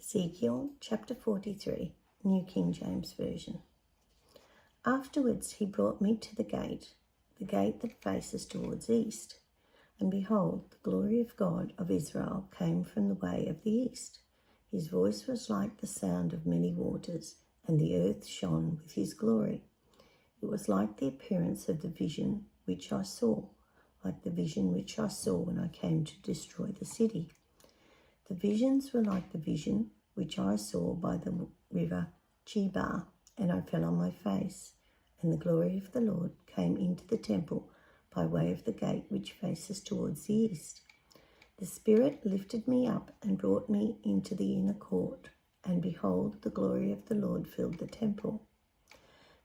Ezekiel chapter 43, New King James Version. Afterwards he brought me to the gate that faces towards east. And behold, the glory of God of Israel came from the way of the east. His voice was like the sound of many waters, and the earth shone with his glory. It was like the appearance of the vision which I saw, like the vision which I saw when I came to destroy the city. The visions were like the vision which I saw by the river Chebar, and I fell on my face, and the glory of the Lord came into the temple by way of the gate which faces towards the east. The Spirit lifted me up and brought me into the inner court, and behold, the glory of the Lord filled the temple.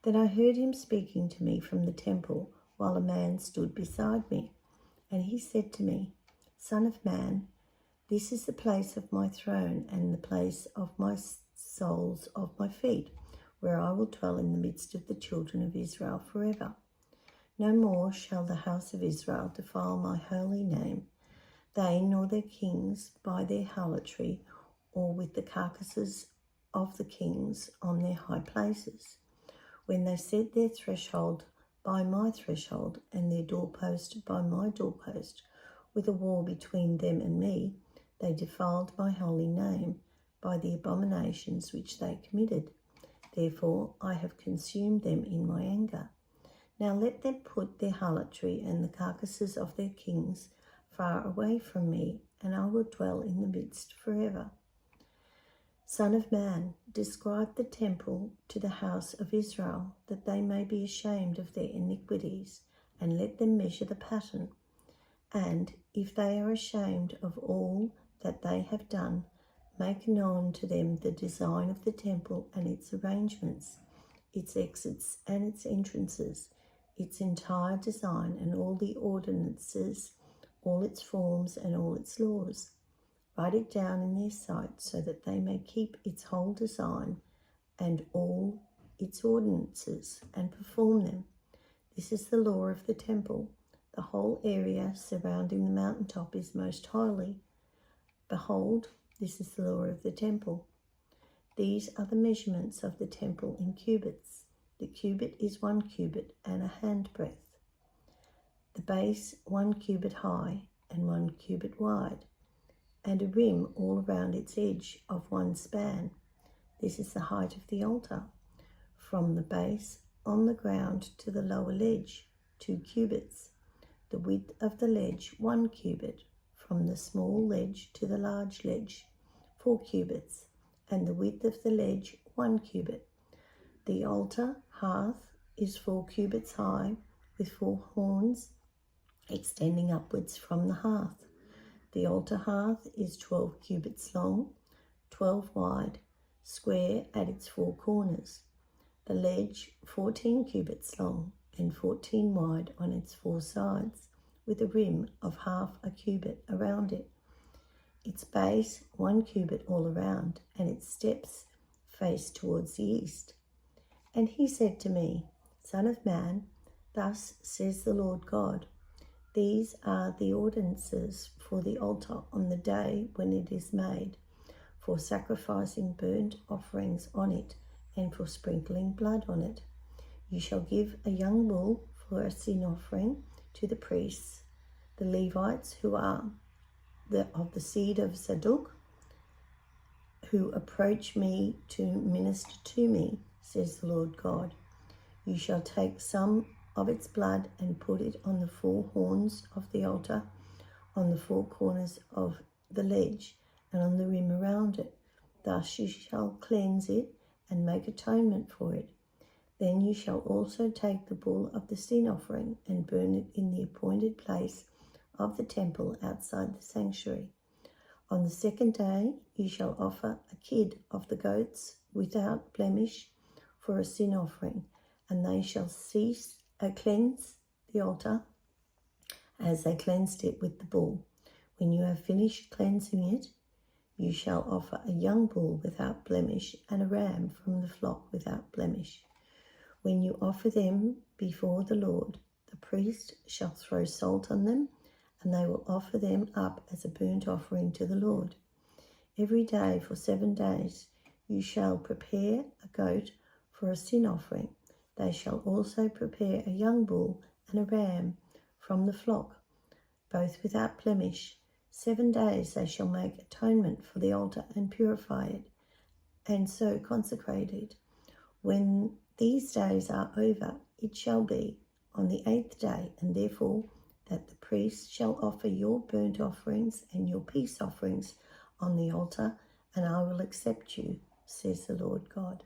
Then I heard him speaking to me from the temple, while a man stood beside me, and he said to me, Son of man, this is the place of my throne and the place of my soles of my feet, where I will dwell in the midst of the children of Israel forever. No more shall the house of Israel defile my holy name, they nor their kings by their harlotry, or with the carcasses of the kings on their high places. When they set their threshold by my threshold, and their doorpost by my doorpost, with a wall between them and me, they defiled my holy name by the abominations which they committed. Therefore I have consumed them in my anger. Now let them put their harlotry and the carcasses of their kings far away from me, and I will dwell in the midst forever. Son of man, describe the temple to the house of Israel, that they may be ashamed of their iniquities, and let them measure the pattern. And if they are ashamed of all that they have done, make known to them the design of the temple and its arrangements, its exits and its entrances, its entire design and all the ordinances, all its forms and all its laws. Write it down in their sight, so that they may keep its whole design and all its ordinances and perform them. This is the law of the temple. The whole area surrounding the mountaintop is most holy. Behold, this is the law of the temple. These are the measurements of the temple in cubits. The cubit is 1 cubit and a handbreadth. The base 1 cubit high and 1 cubit wide, and a rim all around its edge of 1 span. This is the height of the altar, from the base on the ground to the lower ledge, 2 cubits. The width of the ledge 1 cubit, from the small ledge to the large ledge, 4 cubits, and the width of the ledge 1 cubit. The altar hearth is 4 cubits high, with 4 horns extending upwards from the hearth. The altar hearth is 12 cubits long, 12 wide, square at its 4 corners. The ledge 14 cubits long and 14 wide on its 4 sides, with a rim of half a cubit around it. Its base 1 cubit all around, and its steps face towards the east. And he said to me, Son of man, thus says the Lord God, these are the ordinances for the altar on the day when it is made, for sacrificing burnt offerings on it, and for sprinkling blood on it. You shall give a young bull for a sin offering to the priests, the Levites who are of the seed of Zadok, who approach me to minister to me, says the Lord God. You shall take some of its blood and put it on the 4 horns of the altar, on the 4 corners of the ledge, and on the rim around it. Thus you shall cleanse it and make atonement for it. Then you shall also take the bull of the sin offering and burn it in the appointed place of the temple outside the sanctuary. On the 2nd day you shall offer a kid of the goats without blemish for a sin offering, and they shall cleanse the altar as they cleansed it with the bull. When you have finished cleansing it, you shall offer a young bull without blemish and a ram from the flock without blemish. When you offer them before the Lord, the priest shall throw salt on them, and they will offer them up as a burnt offering to the Lord. Every day for 7 days you shall prepare a goat for a sin offering. They shall also prepare a young bull and a ram from the flock, both without blemish. 7 days they shall make atonement for the altar and purify it, and so consecrate it. When these days are over, it shall be on the 8th day, and therefore that the priest shall offer your burnt offerings and your peace offerings on the altar, and I will accept you, says the Lord God.